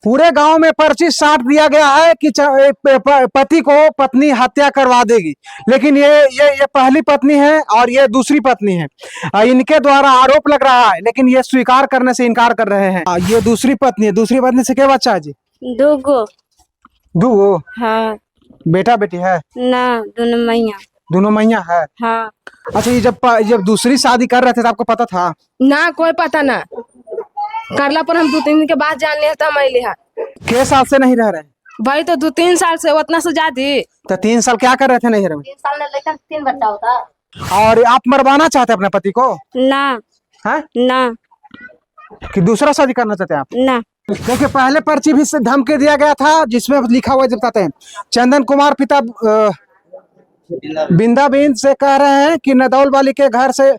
पूरे गांव में पर्ची साट दिया गया है कि पति को पत्नी हत्या करवा देगी, लेकिन ये पहली पत्नी है और ये दूसरी पत्नी है। इनके द्वारा आरोप लग रहा है, लेकिन ये स्वीकार करने से इनकार कर रहे हैं। ये दूसरी पत्नी है। दूसरी पत्नी से क्या बच्चा है जी? दो गो। दो? हाँ। बेटा बेटी है ना, दोनों मैया। दोनों मैया है। हाँ। अच्छा, ये जब दूसरी शादी कर रहे थे तो आपको पता था? ना, कोई पता ना। करला पर हम 2-3 दिन के बाद जान लिया था। मैं लिया कितने साल से नहीं रह रहे हैं भाई? तो 2-3 साल से, उतना से ज्यादा। तो 3 साल क्या कर रहे थे नैहर में? 3 साल में लेकर 3 बच्चा होता। और आप मरवाना चाहते हैं अपने पति को? ना है ना कि दूसरा शादी करना चाहते हैं आप? ना। देखिए, पहले पर्ची भी से धमकी दिया गया था, जिसमें लिखा हुआ बताते हैं, चंदन कुमार पिता बिंदाबीन से कह रहे हैं कि नदौल वाली के घर से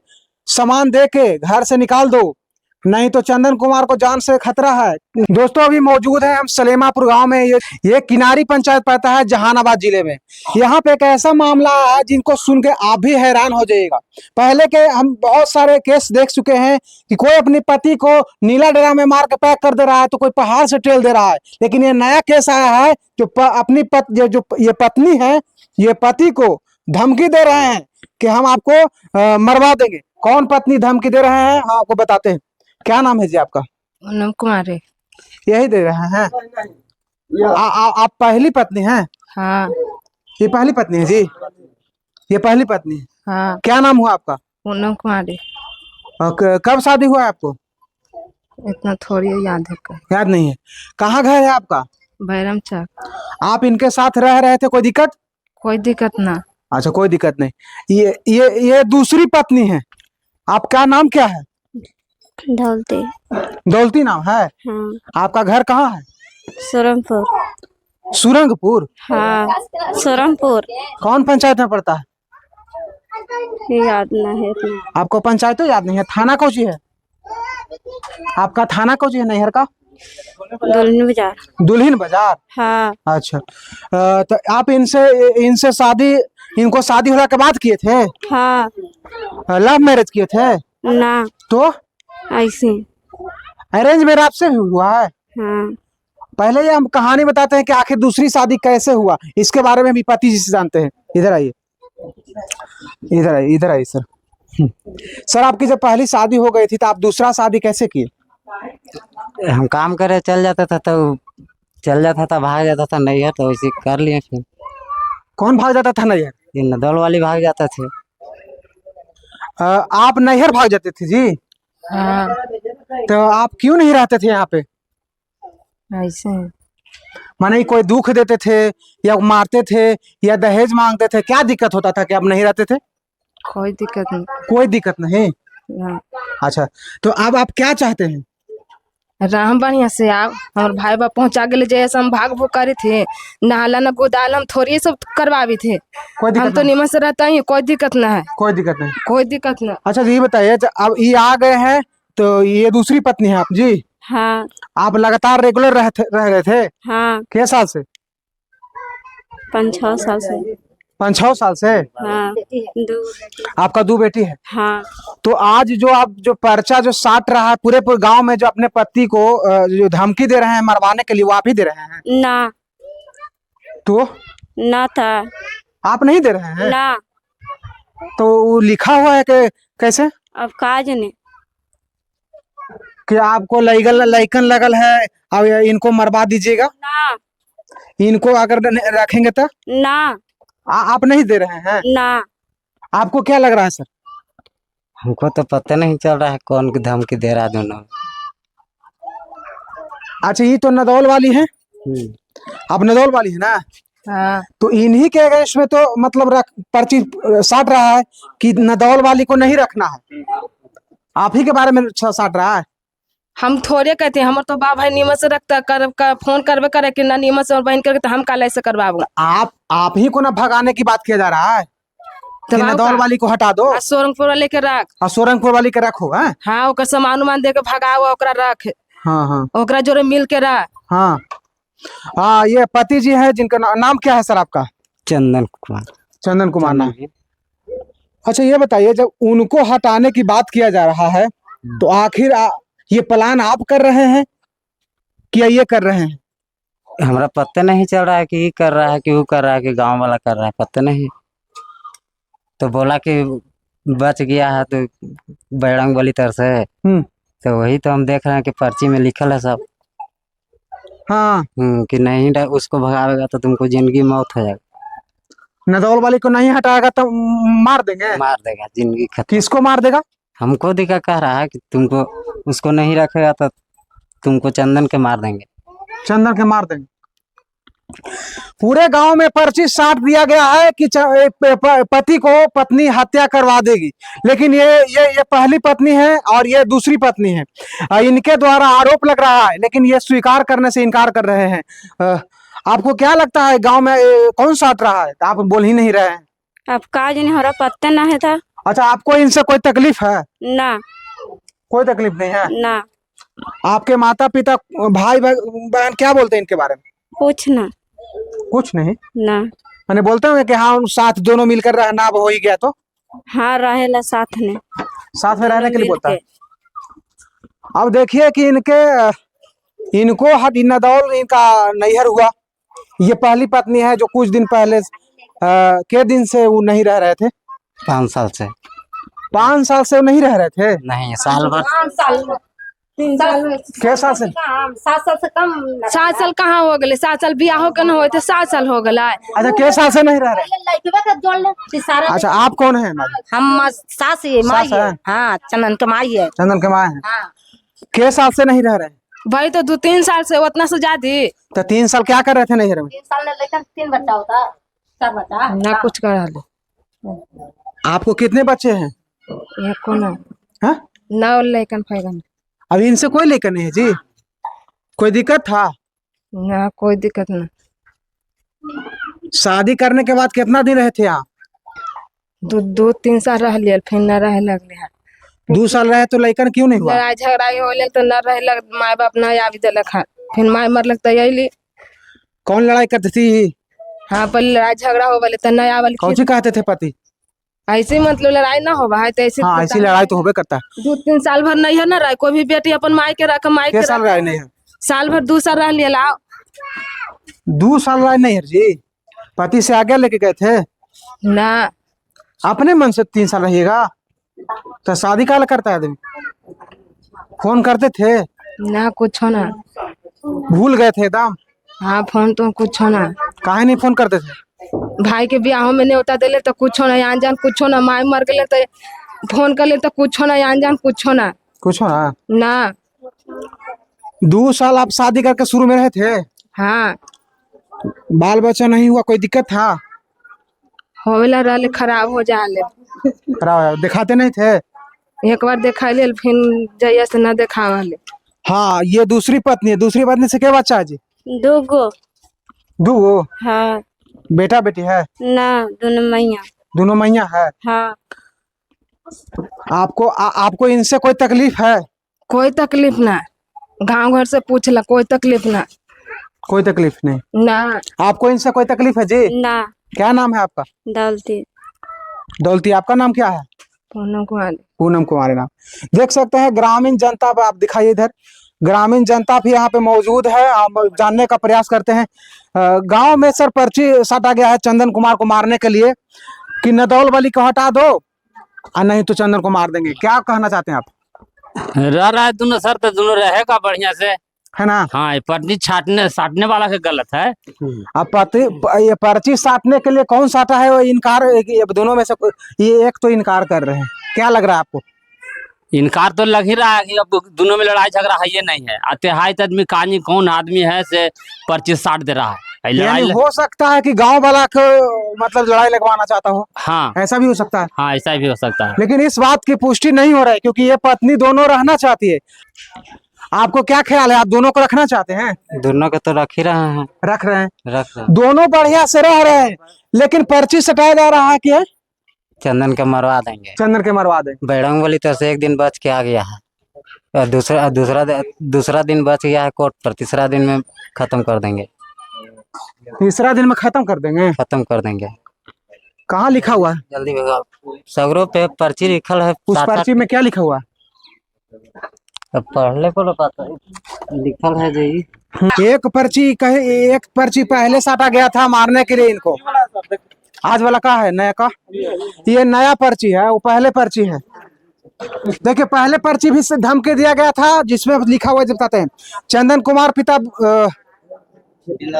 सामान दे के घर से निकाल दो, नहीं तो चंदन कुमार को जान से खतरा है। दोस्तों, अभी मौजूद है हम सलेमापुर गांव में। ये किनारी पंचायत पड़ता है जहानाबाद जिले में। यहाँ पे एक ऐसा मामला है जिनको सुन के आप भी हैरान हो जाइएगा। पहले के हम बहुत सारे केस देख चुके हैं कि कोई अपनी पति को नीला ड्राम में मार के पैक कर दे रहा है, तो कोई पहाड़ से टेल दे रहा है। लेकिन ये नया केस आया है जो अपनी जो ये पत्नी है, ये पति को धमकी दे रहे हैं कि हम आपको मरवा देंगे। कौन पत्नी धमकी दे रहे हैं, हम आपको बताते हैं। क्या नाम है जी आपका? पूनम कुमारी। यही दे रहे हैं। आप पहली पत्नी हैं? हाँ। ये पहली पत्नी है जी? ये पहली पत्नी है। हाँ। क्या नाम हुआ आपका? पूनम कुमारी। कब शादी हुआ है आपको? इतना थोड़ी याद है। याद नहीं है। कहाँ घर है आपका? भैरम चक। आप इनके साथ रह रहे थे, कोई दिक्कत? कोई दिक्कत ना। अच्छा, कोई दिक्कत नहीं। ये दूसरी पत्नी है। आपका नाम क्या है? ढोलते। दौलती नाम है। हाँ। आपका घर कहाँ है? सोरमपुर। सुरंगपुर? हाँ, सोरमपुर। कौन पंचायत में पड़ता है? याद ना है इतना। आपको पंचायत तो याद नहीं है। थाना कौन सी है आपका? थाना कौन सी है नैहर का? दुल्हिन बाजार। दुल्हिन बाजार। हाँ। अच्छा, तो आप इनसे शादी, इनको शादी होने के बाद किए थे? हाँ। लव मैरिज किए थे? ना, तो ऐसे। अरेंज मैरिज आपसे भी हुआ है? हाँ। पहले ये हम कहानी बताते हैं कि आखिर दूसरी शादी कैसे हुआ, इसके बारे में भी पति जी से जानते हैं। इधर आइए, इधर आइए, इधर आइए सर। सर, आपकी जब पहली शादी हो गई थी तो आप दूसरा शादी कैसे किए? हम काम करे चल जाता था तो चल जाता था, भाग जाता था नैहर, तो वैसे कर लिए। फिर कौन भाग जाता था नैहर? ये नदौल वाली भाग जाता थे। आप नैहर भाग जाते थे जी? हाँ। तो आप क्यों नहीं रहते थे यहाँ पे? ऐसे। माने कोई दुख देते थे या मारते थे या दहेज मांगते थे? क्या दिक्कत होता था कि आप नहीं रहते थे? कोई दिक्कत नहीं। कोई दिक्कत नहीं। हाँ। अच्छा, तो अब आप क्या चाहते हैं? राम बढ़िया से आप हमारे भाई बाप पहुंचा के ले जैसे हम भाग भूग करे थे, नहाला न गोदाल हम थोड़ी सब करवावी थे। कोई दिक्कत हम तो नहीं। निमन से रहता ही, कोई दिक्कत ना है। कोई दिक्कत नहीं। कोई दिक्कत ना। अच्छा जी, ये बताइए, अब ये आ गए हैं तो ये दूसरी पत्नी है आप जी? हाँ। आप लगातार रेगुलर रह रहे थे? हाँ, कितने साल से? 5-6 साल से। 5-6 साल से। हाँ। आपका 2 बेटी है। हाँ। तो आज जो पर्चा जो साट रहा है पूरे गांव में, जो अपने पति को जो धमकी दे रहे हैं मरवाने के लिए, वो आप ही दे रहे हैं? ना, तो ना था। आप नहीं दे रहे हैं? ना। तो वो लिखा हुआ है कि कैसे अब काज ने। कि आपको लइकन लगल है, अब इनको मरवा दीजिएगा? ना। इनको अगर रखेंगे तो? ना। आप नहीं दे रहे हैं? ना। आपको क्या लग रहा है सर? हमको तो पता नहीं चल रहा है कौन की धमकी दे रहा है दोनों। अच्छा, ये तो नदौल वाली है। आप नदौल वाली है ना? हाँ। तो इन्हीं के अगेंस्ट में तो मतलब पर्ची साट रहा है कि नदौल वाली को नहीं रखना है। आप ही के बारे में साट रहा है। हम थोड़े कहते हैं, हमारे तो बाप भाई निमन से रखता कर फोन करवे करे कि ना निमन से और बहन करके, तो हम काले से करवाबो। आप ही को ना भगाने की बात किया जा रहा है कि नदौल वाली को हटा दो, सोरंगपुर वाले के रख, और सोरंगपुर वाली के रखो। है? हाँ, ओकर सामान उमान दे के भगाओ, ओकरा रख। हाँ हाँ ओकरा जोरे मिल के रख। हाँ हाँ। ये पति जी है जिनका नाम क्या है सर आपका? चंदन कुमार। चंदन कुमार नाम। अच्छा, ये बताइए, जब उनको हटाने की बात किया जा रहा है तो आखिर ये प्लान आप कर रहे हैं कि ये कर रहे हैं? हमारा पता नहीं चल रहा है कि ये कर रहा है कि वो कर रहा है कि गांव वाला कर रहा है, पता नहीं। तो बोला कि बच गया है तो बजरंग बली तरफ से, हम्म। तो वही तो हम देख रहे हैं कि पर्ची में लिखल है सब। हाँ, कि नहीं उसको भगावेगा तो तुमको जिंदगी मौत हो जाएगा, नदौल वाली को नहीं हटाएगा तो मार देंगे। मार देगा, जिंदगी खत्म। किसको मार देगा? हमको दिखा कह रहा है कि तुमको उसको नहीं रखेगा तो तुमको चंदन के मार देंगे। चंदन के मार देंगे। पूरे गांव में पर्ची साट दिया गया है कि पति को पत्नी हत्या करवा देगी, लेकिन ये पहली पत्नी है और ये दूसरी पत्नी है। इनके द्वारा आरोप लग रहा है, लेकिन ये स्वीकार करने से इनकार कर रहे हैं। आपको क्या लगता है गांव में कौन साट रहा है? आप बोल ही नहीं रहे हैं। अब का जाने हमारा पता ना है था। अच्छा, आपको इनसे कोई तकलीफ है? ना, कोई तकलीफ नहीं है। ना, आपके माता पिता भाई बहन क्या बोलते हैं इनके बारे में? कुछ ना, कुछ नहीं। ना। मैंने बोलते हैं कि हाँ साथ दोनों मिलकर रहना, अब हो ही गया तो हाँ, रहेला साथ में, साथ में रहने के लिए मिल बोलता है। के। अब देखिए कि इनको नदौल इनका नैहर हुआ। ये पहली पत्नी है जो कुछ दिन पहले के दिन से वो नहीं रह रहे थे। 5 साल से। 5 साल से वो नहीं रह रहे थे? नहीं, साल भर। 5 साल 3 साल क्या साल से? 7 साल से कम। 7 साल कहाँ हो गए? 7 साल बियाह हो के न हुए थे, 7 साल हो गए। अच्छा, क्या साल से नहीं रह रहे? अच्छा, आप कौन है? हम सास है, माई सास है? है। हाँ, चंदन के माई है। चंदन के माँ है। हाँ। क्या साल से नहीं रह रहे? भाई तो 2-3 साल से, उतना से ज्यादा। तो 3 साल क्या कर रहे थे नैहर में? 3 साल में लेकर 3 बच्चा होता, 4 बच्चा ना कुछ करा ले। आपको कितने बच्चे हैं? ये कौन है? हाँ? 9 लेकिन फैगन। अभी इनसे कोई लेकर नहीं है जी? कोई दिक्कत था? ना, कोई दिक्कत ना। शादी करने के बाद कितना दिन रहे थे आप? 2-3 साल रह लिया, फिर न रहे लगले है। 2 साल रहे तो लेकर क्यों नहीं हुआ? लड़ाई झगड़ा हो तो न रहे लग, माँ बाप न आवी दिलक है। फिर माँ मर लगता यही। कौन लड़ाई करती थी? हाँ, पहले लड़ाई झगड़ा हो वाले तो नया वाले। कौन सी कहते थे पति? ऐसे मतलब लड़ाई ना हो है तो ऐसे। हाँ, ऐसी लड़ाई तो होबे करता है। 2-3 साल भर नहीं है ना रहा कोई भी बेटी अपन माई के रख, माई क्या के साल लड़ाई नहीं है? साल भर 2 साल रह लिया लाओ। 2 साल लड़ाई नहीं है जी? पति से आगे लेके गए थे? ना, अपने मन से 3 साल रहिएगा तो शादी काला करता है आदमी? फोन करते थे? ना कुछ होना। भूल गए थे एकदम? हाँ, फोन तो कुछ होना। काहे नहीं फोन करते थे? भाई के ब्याह में न्योता दिले तो कुछ होना, अनजान कुछ होना। माई मर गए तो फोन कर ले तो कुछ होना, अनजान कुछ होना। कुछ हो ना। 2 साल आप शादी करके शुरू में रहे थे? हाँ, बाल बच्चा नहीं हुआ? कोई दिक्कत था? होवेला रहले, खराब हो जाले। खराब दिखाते नहीं थे? एक बार देखा ले, फिर जैया से न देखावले। हाँ, ये दूसरी पत्नी है। दूसरी पत्नी से क्या बच्चा है जी? 2 गो। 2 गो? हाँ। बेटा बेटी है? ना, दोनों मैया। दोनों मैया है? हाँ। आपको इनसे कोई तकलीफ है? कोई तकलीफ ना, गांव घर से पूछ ला, कोई तकलीफ ना। कोई तकलीफ नहीं ना। आपको इनसे कोई तकलीफ है जी? ना। क्या नाम है आपका? दौलती। दौलती। आपका नाम क्या है? पूनम कुमारी। पूनम कुमारी नाम। देख सकते हैं ग्रामीण जनता, आप दिखाइए इधर, ग्रामीण जनता भी यहाँ पे मौजूद है। हम जानने का प्रयास करते हैं। गांव में सर पर्ची साटा गया है चंदन कुमार को मारने के लिए कि नदौल वाली को हटा दो और नहीं तो चंदन को मार देंगे। क्या कहना चाहते हैं आप? रह रहा है दोनों सर, तो दोनों रहेगा बढ़िया से, है ना? हाँ, ये पर्ची साटने वाला के गलत है। अब ये पर्ची साटने के लिए कौन साटा है? वो इनकार, ये दोनों में से ये एक तो इनकार कर रहे हैं। क्या लग रहा है आपको? इनकार तो लग ही रहा है कि अब दोनों में लड़ाई झगड़ा है ये नहीं है। अत्याहित आदमी कानी कौन आदमी है से पर्ची साट दे रहा है। यानी हो सकता है कि गांव वाला को मतलब लड़ाई लगवाना चाहता हो? हाँ, ऐसा भी हो सकता है। हाँ, ऐसा भी हो सकता है, लेकिन इस बात की पुष्टि नहीं हो रहा है क्योंकि ये पत्नी दोनों रहना चाहती है। आपको क्या ख्याल है? आप दोनों को रखना चाहते हैं? दोनों के तो रख ही रहे हैं। रख रहे हैं? रख रहे हैं। दोनों बढ़िया से रह रहे हैं, लेकिन पर्ची सटाया जा रहा है कि चंदन के मरवा देंगे। चंदन के मरवा दें। बजरंग बली तरफ से एक दिन बच के आ गया है और दूसरा दिन बच गया है कोर्ट पर। तीसरा दिन में खत्म कर देंगे। तीसरा दिन में खत्म कर देंगे? खत्म कर देंगे। कहाँ लिखा हुआ है? जल्दी भगाओ। सगरों पे पर्ची लिखल है। उस पर्ची में क्या लिखा हुआ है? अब पढ़ने को ना पता लिखल है जी। एक पर्ची पहले साटा गया था मारने के लिए इनको। आज वाला का है नया का, ये नया पर्ची है, वो पहले पर्ची है। देखिए पहले पर्ची भी से धमकी दिया गया था जिसमें लिखा हुआ है, बताते हैं चंदन कुमार पिता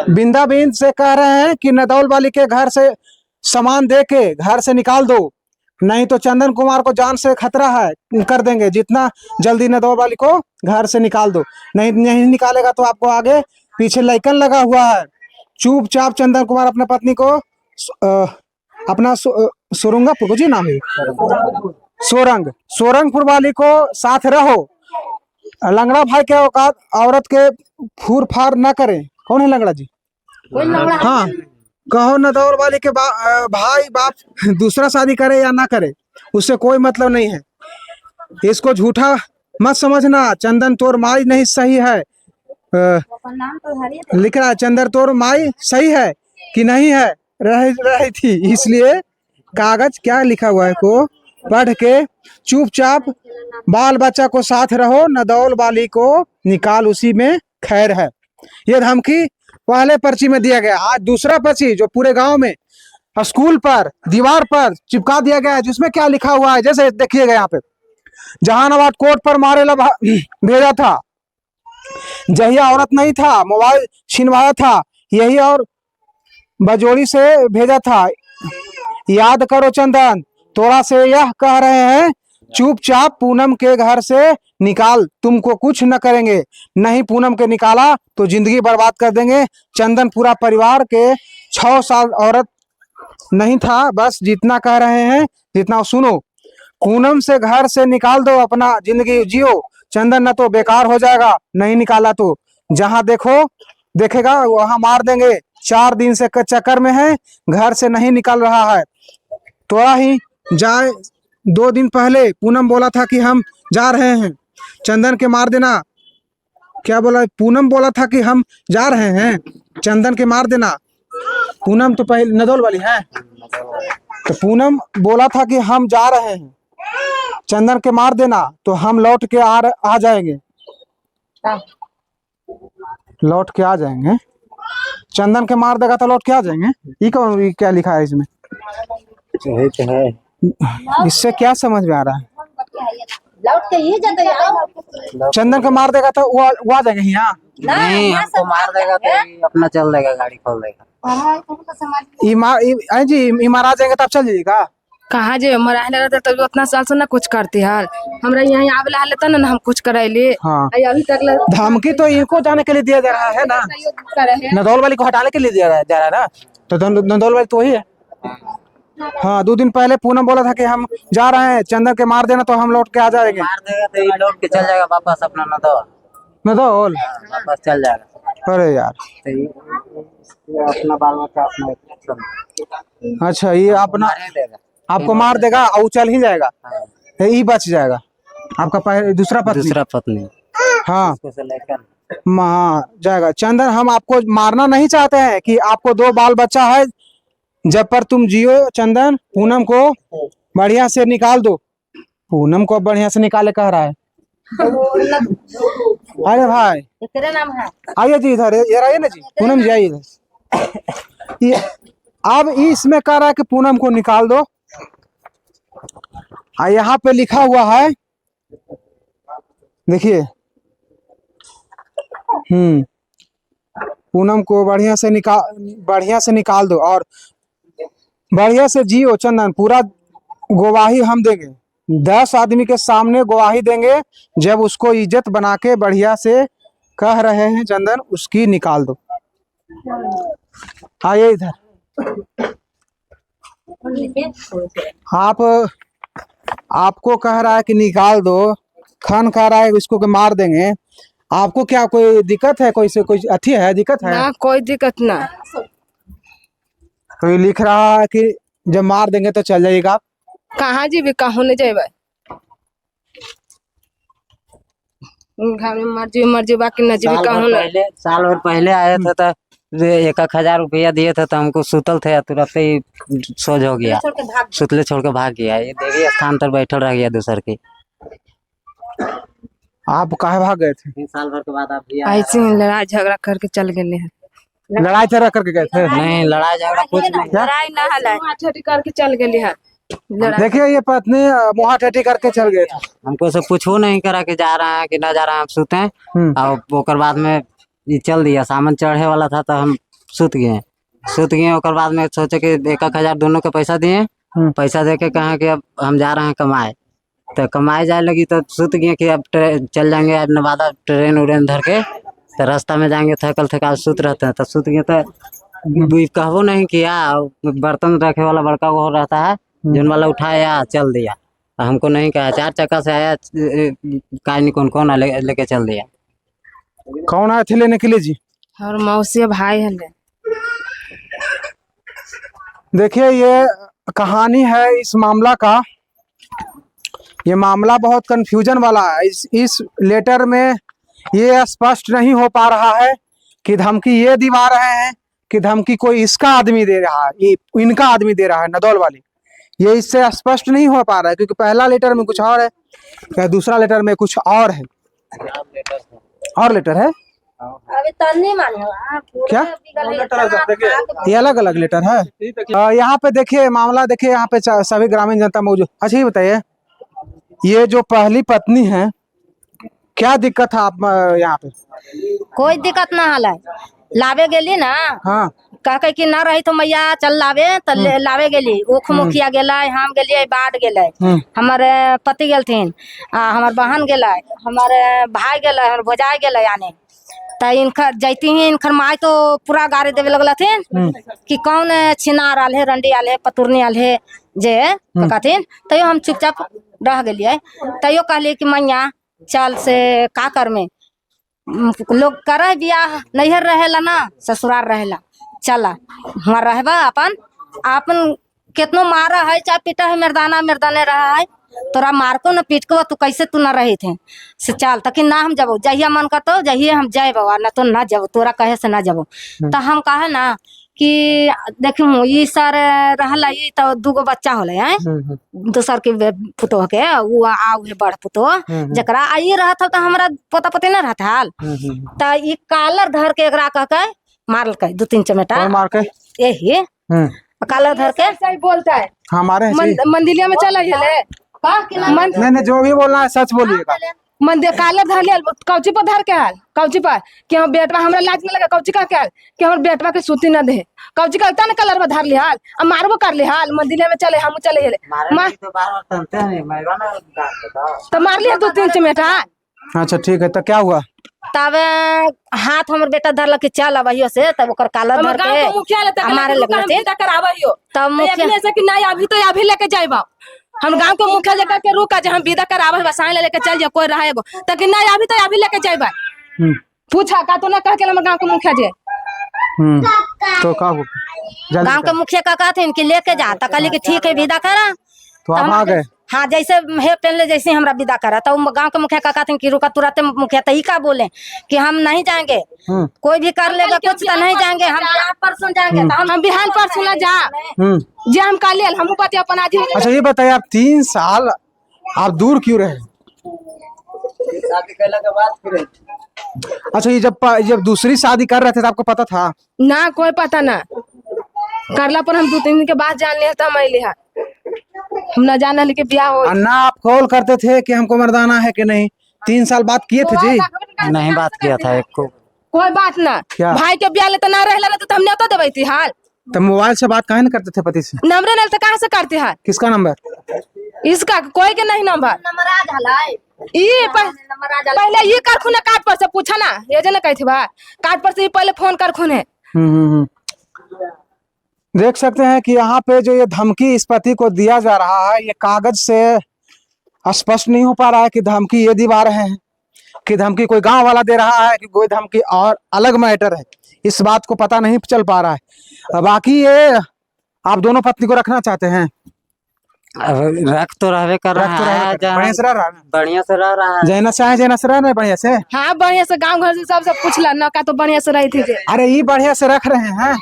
बिंदाबिंद से कह रहे हैं कि नदौल वाली के घर से सामान दे के घर से निकाल दो, नहीं तो चंदन कुमार को जान से खतरा है, कर देंगे जितना जल्दी नदौल वाली को घर से निकाल दो, नहीं निकालेगा तो आपको आगे पीछे लाइकन लगा हुआ है। चुपचाप चंदन कुमार अपने पत्नी को अपना सोरंगापुर को जी नाम है सोरंगपुर वाली को साथ रहो। लंगड़ा भाई के औकात औरत के फूर फार न करे। कौन है लंगड़ा जी? हाँ, कहो नदौल वाली के भाई बाप दूसरा शादी करे या ना करे उससे कोई मतलब नहीं है। इसको झूठा मत समझना। चंदन तोर माई नहीं सही है, लिख रहा है चंदन तोर माई सही है कि नहीं है, रही थी, इसलिए कागज क्या लिखा हुआ है को पढ़ के चुपचाप बाल बच्चा को साथ रहो, नदौल वाली को निकाल उसी में खैर है। ये धमकी पहले पर्ची में दिया गया। आज दूसरा पर्ची जो पूरे गांव में स्कूल पर दीवार पर चिपका दिया गया है, जिसमें क्या लिखा हुआ है जैसे देखिएगा यहाँ पे, जहानाबाद कोर्ट पर मारेला भेजा था, जहिया औरत नहीं था मोबाइल छिनवाया था, यही और बजोड़ी से भेजा था। याद करो चंदन, तोड़ा से यह कह रहे हैं चुपचाप पूनम के घर से निकाल, तुमको कुछ न करेंगे, नहीं पूनम के निकाला तो जिंदगी बर्बाद कर देंगे। चंदन पूरा परिवार के 6 साल औरत नहीं था, बस जितना कह रहे हैं जितना सुनो, पूनम से घर से निकाल दो, अपना जिंदगी जियो। चंदन न तो बेकार हो जाएगा, नहीं निकाला तो जहां देखेगा वहां मार देंगे। 4 दिन से चक्कर में है, घर से नहीं निकाल रहा है। थोड़ा ही जाए 2 दिन पहले पूनम बोला था कि हम जा रहे हैं, चंदन के मार देना। क्या बोला? पूनम बोला था कि हम जा रहे हैं, चंदन के मार देना। पूनम तो पहले नदौल वाली है, तो पूनम बोला था कि हम जा रहे हैं, चंदन के मार देना तो हम लौट के आ जाएंगे, लौट के आ जाएंगे। चंदन के मार देगा तो लौट के आ जाएंगे। ये क्या लिखा है इसमें? इससे क्या समझ में आ रहा है? लौट के ये जाते हैं। चंदन को मार देगा तो वो आ जाएंगे यहाँ? नहीं, हमको मार देगा तो ये अपना चल देगा, गाड़ी खोल देगा। जी मार आ जाएंगे तब चल जाइएगा। कहाँ जे मरा रहता तब उतना साल से ना कुछ करते हाल, हमरा यहाँ आवे ला लेता ना हम कुछ कराइले। हाँ, अभी तक धमकी तो इनको जाने के लिए दिया जा रहा है ना, नदौल वाली को हटाने के लिए दिया जा रहा है ना, तो नदौल वाली तो ही है। हाँ, 2 दिन पहले पूनम बोला था कि हम जा रहे हैं, चंदन के मार देना तो हम लौट के आ जाएंगे। मार देगा तो ये लौट के चल जाएगा वापस अपना नदौल वापस चल जाएगा। अरे यार, तो ये अपना बाल बच्चा अपना, अच्छा ये अपना देगा, आपको मार देगा और चल ही जाएगा, यही बच जाएगा आपका दूसरा पत्नी। हाँ, उसको लेकर जाएगा। चंदन, हम आपको मारना नहीं चाहते हैं कि आपको 2 बाल बच्चा है, जब पर तुम जियो। चंदन, पूनम को बढ़िया से निकाल दो। पूनम को बढ़िया से निकाले कह रहा है। अरे भाई तेरा नाम है? आइए जी इधर, ये रहिए ना जी, पूनम जी आइए इधर। ये अब इसमें कह रहा है कि पूनम को निकाल दो। यहाँ पे लिखा हुआ है, देखिए, पूनम को बढ़िया से निकाल दो और बढ़िया से जियो। चंदन, पूरा गवाही हम देंगे, 10 आदमी के सामने गवाही देंगे, जब उसको इज्जत बना के बढ़िया से कह रहे हैं चंदन उसकी निकाल दो। आइए इधर। आपको कह रहा है कि निकाल दो, खान कह रहा है इसको के मार देंगे। आपको क्या कोई दिक्कत है? कोई अथी है, दिक्कत है? ना, कोई दिक्कत ना। तो ये लिख रहा है कि जब मार देंगे तो चल जाइएगा। कहाँ जीबे, कहूँ नहीं जेबे, घर में मर्जी बाकी न जीबे कहूँ नहीं। साल भर पहले आया था तो 1,000 रुपया दिए थे, तो हमको सुतल थे, तुरंत ही सोच हो गया, सुतले छोड़ के भाग गया। ये देवी स्थान पर बैठल रह गया दूसर के। आप काहे भाग गए थे? 3 साल भर के बाद आप भी आए। ऐसे ही लड़ाई झगड़ा करके चल गए हैं। लड़ाई झगड़ा करके गए थे? नहीं, लड़ाई झगड़ा कुछ नहीं। लड़ाई ना हला ठठी करके चल गए हैं। लड़ाई देखिए ये पत्नी मुहा ठेठी करके चल गए थे। हमको सब पूछो नहीं करा कि जा रहा है कि ना जा रहा है, हम सुते हैं। और ओकर बाद में ये चल दिया, सामान चढ़े वाला था तो हम सुत गए। ओकर बाद में सोचे कि 1,000 दोनों के पैसा दिए। पैसा दे के कहा कि अब हम जा रहे हैं कमाए। तो कमाए जाए लगी तो सुत गए कि अब चल जाएंगे अब नवादा, ट्रेन उरेन धर के। तो रास्ता में जाएंगे, थकल सुत रहते हैं। तो सुत गए तो कहबो नहीं किया। बर्तन रखे वाला बड़का वो रहता है, जोन वाला उठाया चल दिया। हमको नहीं कहा, 4 चक्का से आया, कहानी कौन लेके चल दिया। कौन आए थे लेने के लिए जी? और मौसी भाई है। देखिए ये कहानी है इस मामला का। ये मामला बहुत कंफ्यूजन वाला है। इस लेटर में ये स्पष्ट नहीं हो पा रहा है कि धमकी ये दिवा रहे हैं कि धमकी कोई इसका आदमी दे रहा है, ये इनका आदमी दे रहा है, नदौल वाले। ये इससे स्पष्ट नहीं हो पा रहा है क्योंकि पहला लेटर में कुछ और है या दूसरा लेटर में कुछ और है। और लेटर है अभी तो नहीं माने क्या? ये अलग अलग लेटर है। यहाँ पे देखिए मामला, देखिए यहाँ पे सभी ग्रामीण जनता मौजूद। अच्छा ये बताइए, ये जो पहली पत्नी है क्या दिक्कत है आप यहाँ पे? कोई दिक्कत ना हला। लावे गेली ना, हाँ कह कि ना रही तो मैया चल लावे तो लावे गेली। ऊख मुखिया गेला, हम गेलिए बाढ़ गेले, हमारे पति गेलथिन, हमार बहन गेला, हमारे भाई गेला, हमारे भोजाई गेला। यानी तो इनकर जैती ही इनकर माई तो पूरा गाड़ी देवे लगल थीन कि कौन छिनार आल है, रंडी आल है, पतुरनी आल है जे कहथिन। तैयो हम चुपचाप रह गेलिए। तैयो कहलिए कि मैया चल से का कर में लोग करे बियाह, नैहर रहेला ना ससुराल रहेला, चला वहाँ रहबा अपन कितनो मारा है चाहे पीटा है, मर्दाने रहा है। तोरा मार को न पीट को तू कैसे तू न रही थे से चल तक ना हम जबो, जहिया मन करतो जहिए हम जाए बाबा, न तो ना जबो, तोरा कहे से ना जबो। तो हम कहे ना कि देखू ये सर रहला, ये तो 2 बच्चा होले हैं, दूसर के पुतो के वो आउ है बड़ पुतो जकरा आई रहता तो हमरा पोता पोती न रहता हाल। तो ये कालर धर के एकरा कह के मारल के 2-3 चमेटा मार के यही कालर धर के सही बोलता है। हमारे मंदिलिया में चला गया नहीं जो भी बोलना है सच बोलिएगा। मंदिर कालर धर लिया, कौची पर धर के हाल, कौची पर कि हम बेटवा हमरा लाज में लगा, कौची का क्या कि हमर बेटवा के सूती न दे, कौची का न कलर में धर लिहाल, अब मारबो कर लिहाल। मंदिर में चले, हम चले हेले तो मार लिया 2-3 चमेटा। अच्छा ठीक है, तो क्या हुआ? तब हाथ हमर बेटा धरल के चल अबहियो से, तब ओकर कालर धर के हमारे लगल तब मुखिया से कि नहीं अभी तो अभी लेके जाइबा। हम गांव के मुखिया लेकर के रुका जे हम विदा करावे बसाई लेके चल जा, कोई रहे एगो तक नहीं अभी तो अभी लेके जाइबा। पूछा का तो ना कह के हम गांव के मुखिया जे तो का हो गांव के मुखिया का कहथिन कि लेके जा, तो कहली कि ठीक है विदा करा। तो आप आ गए? हाँ जैसे हे पहले जैसे हमरा विदा करा, तो गांव के मुखिया का कहथिन कि रुका तुरंत। मुखिया तो ही का बोले कि हम नहीं जाएंगे, कोई भी कर लेगा कुछ तो नहीं जाएंगे, हम बिहान परसों जाएंगे। तो हम बिहान परसों ना जा जे हम काले हम बात अपन आज। अच्छा ये बताइए, आप 3 साल आप दूर क्यों रहे? अच्छा ये जब दूसरी शादी कर रहे थे तो आपको पता था? ना कोई पता ना, करला पर हम 2-3 दिन के बाद जान लिया था। मैं हम ना जाना लेके ब्याह हो ना आप कॉल करते थे कि हमको मर्दाना है कि नहीं? 3 साल बात किए थे जी? नहीं बात किया था एक को। कोई बात ना, भाई के ब्याह ले तो ना रहला तो हमने तो देबई थी हाल। तो मोबाइल से बात काहे न करते थे पति से? नंबर नहीं तो कहाँ से करते हाल? किसका नंबर? इसका कोई के नहीं नंबर। पहले ये कर खुने कार्ड पर से पूछा ना, ये जना कही थी बा कार्ड पर से पहले फोन कर खुने। देख सकते हैं कि यहाँ पे जो ये धमकी इस पति को दिया जा रहा है, ये कागज से स्पष्ट नहीं हो पा रहा है कि धमकी ये दिवा रहे हैं कि धमकी कोई गांव वाला दे रहा है कि कोई धमकी और अलग मैटर है, इस बात को पता नहीं चल पा रहा है। बाकी ये आप दोनों पत्नी को रखना चाहते हैं? रख तो रहवे कर रहा है, बढ़िया से रह रहा है, बढ़िया से रह रहा है। जैना से रह रहे बढ़िया से? हाँ बढ़िया से, गांव घर से सब पूछला ना का तो बढ़िया से रही थी। अरे ये बढ़िया से रख रहे हैं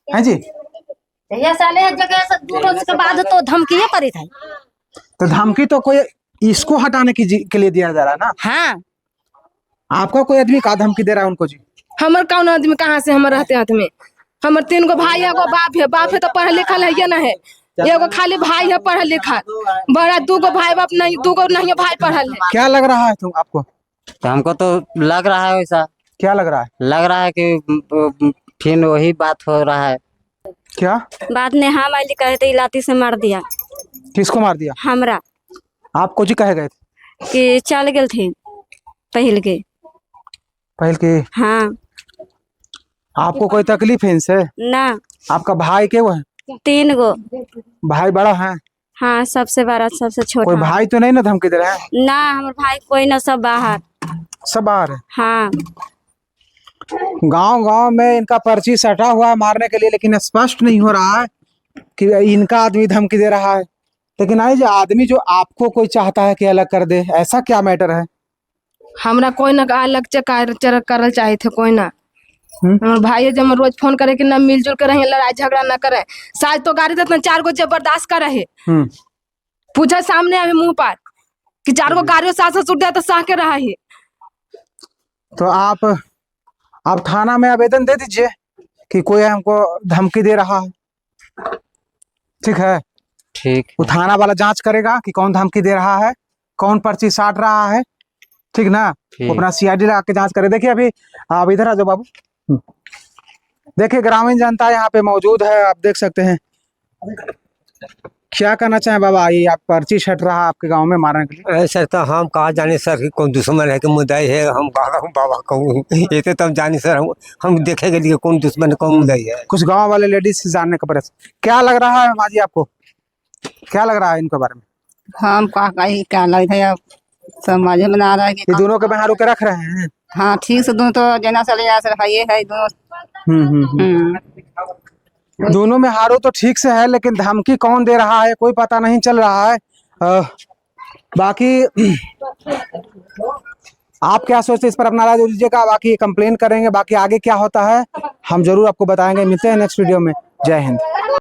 हैं जी? ये साले जगह से 2 रोज के बाद तो धमकी करी था। तो धमकी तो कोई इसको हटाने के लिए दिया जा रहा है ना? हाँ आपका कोई आदमी का धमकी दे रहा है उनको जी? हमर कौन आदमी कहाँ से हमर रहते हाथ में? हमर 3 गो भाई है, एगो बाप है तो पढ़ल लिखल है या ना है? एगो खाली भाई है पढ़ल लिखल, बड़ा 2 गो भाई बाप नहीं, 2 गो नहीं भाई पढ़ल है। क्या लग रहा है तुम आपको? तो हमको तो लग रहा है वैसा, क्या लग रहा है? लग रहा है कि फिर वही बात हो रहा है। क्या? बाद में हम आइली कहे थे लाठी से मार दिया किसको मार दिया? हमरा, आपको जी कहे गए थे कि चल गए थे पहल के। हाँ आपको कोई तकलीफ है इनसे? ना, आपका भाई के वो है? 3 गो भाई बड़ा है? हाँ, सबसे बड़ा सबसे कोई छोटा। भाई तो नहीं ना धमकी दे रहा है? ना, हमारे भाई कोई ना, सब बाहर। सब बाहर है। हाँ गांव गांव में इनका पर्ची सटा हुआ है मारने के लिए, लेकिन स्पष्ट नहीं हो रहा है कि इनका आदमी धमकी दे रहा है। लेकिन आई जो आदमी जो आपको कोई चाहता है कि अलग कर दे, ऐसा क्या मैटर है? हमरा कोई ना अलग करल चाहे थे, कोई ना। हमारे भाई जब रोज फोन करे कि ना मिलजुल के रहे, लड़ाई झगड़ा ना करे। साज तो गाड़ी देते 4 गो जबरदस्त कर रहे, पूछा सामने अभी मुंह पर कि 4 गो गाड़ियों सास ससुर दे तो सह के रहा है। तो आप थाना में आवेदन दे दीजिए कि कोई हमको धमकी दे रहा है। ठीक है? ठीक, वो थाना वाला जांच करेगा कि कौन धमकी दे रहा है, कौन पर्ची साट रहा है। ठीक ना? वो अपना CID लगा के जांच करे। देखिए अभी आप इधर आ जाओ बाबू। देखिए ग्रामीण जनता यहाँ पे मौजूद है, आप देख सकते हैं। क्या कहना चाहें बाबा? ये आप पर्ची छट रहा है आपके गांव में मारने के लिए। ऐसा तो हम कहा जाने सर कि कौन दुश्मन है कि मुद्दाई है, हम कहा बाबा कहूँ ये तो तब जाने सर, हम देखेंगे लिए कौन दुश्मन है कौन मुद्दाई है। कुछ गांव वाले लेडीज से जानने का प्रयास। क्या लग रहा है माजी आपको? क्या लग रहा है इनके बारे में? हम क्या लग है, समझ में ना आ रहा है कि ये दोनों के बहारों के रख रहे हैं? हाँ ठीक से दोनों तो जना चले जा सर है, ये है दोनों। दोनों में हारो तो ठीक से है, लेकिन धमकी कौन दे रहा है कोई पता नहीं चल रहा है। बाकी आप क्या सोचते हैं इस पर? अपना राय दीजिएगा। बाकी कंप्लेन करेंगे, बाकी आगे क्या होता है हम जरूर आपको बताएंगे। मिलते हैं नेक्स्ट वीडियो में। जय हिंद।